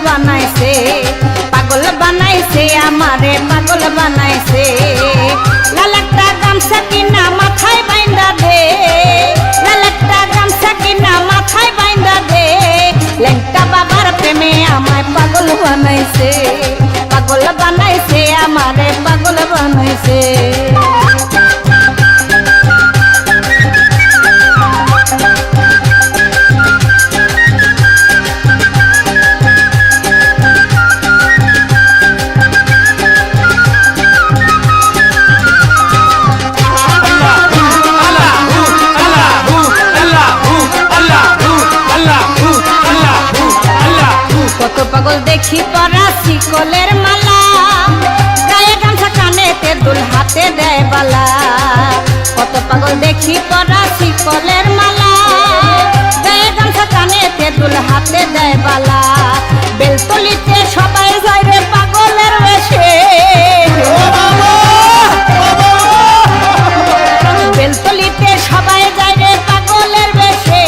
বানাইছে, পাগল বানাইছে, আমারে পাগল বানাইছে। লাল একটা গামছা কিনা মাথায় বাইন্দা দে, লাল একটা গামছা কিনা মাথায় বাইন্দা দে। ল্যাংটা বাবার প্রেমে আমায় পাগল বানাইছে, পাগল বানাইছে, আমারে পাগল বানাইছে। কত পাগল দেখি পরা শিকলের মালা, গায়ে গামছা কানেতে দুল হাতে দেয় বালা। কত পাগল দেখি পরা শিকলের মালা, গায়ে গামছা কানেতে দুল হাতে দেয় বালা। বেলতলিতে সবাই যায় রে পাগলের বেশে, বেলতলিতে সবাই যায় রে পাগলের বেশে।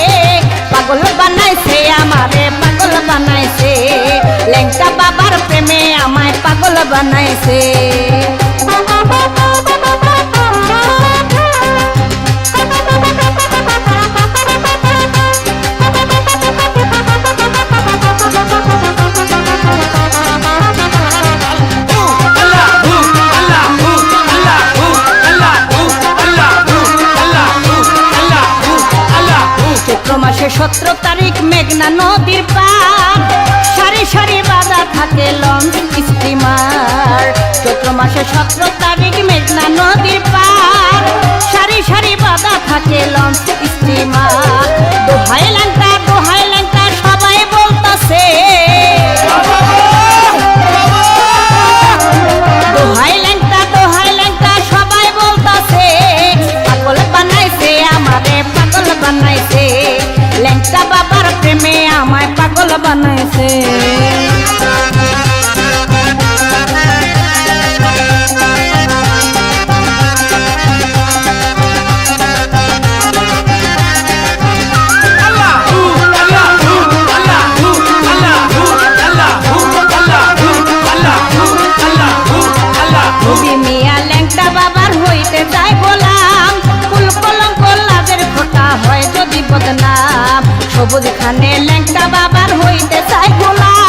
পাগল বানাইছে আমারে পাগল বানাইছে, ল্যাংটা বাবার প্রেমে আমায় পাগল বানাইছে। চৈত্র মাসে 17 তারিখ মেঘনা নদীর পার, সারি সারি বাঁধা থাকে লঞ্চ স্টিমার। চৈত্র মাসে 17 তারিখ মেঘনা নদীর পার, সারি সারি বাঁধা থাকে লঞ্চ স্টিমার। দোহাই ল্যাংটা সবাই বলতাছে, দোহাই ল্যাংটা সবাই বলতাছে। পাগল বানাইছে আমারে পাগল বানাইছে, ল্যাংটা বাবার প্রেমে আমায় পাগল বানাইছে। মিয়া ল্যাংটা বাবার হইতে যায় গোলাম, কুল কলঙ্ক লাজের খোটা হয় যদি বদনাম। সবুজ খানে ল্যাংটা বাবার হইতে যায় গোলাম,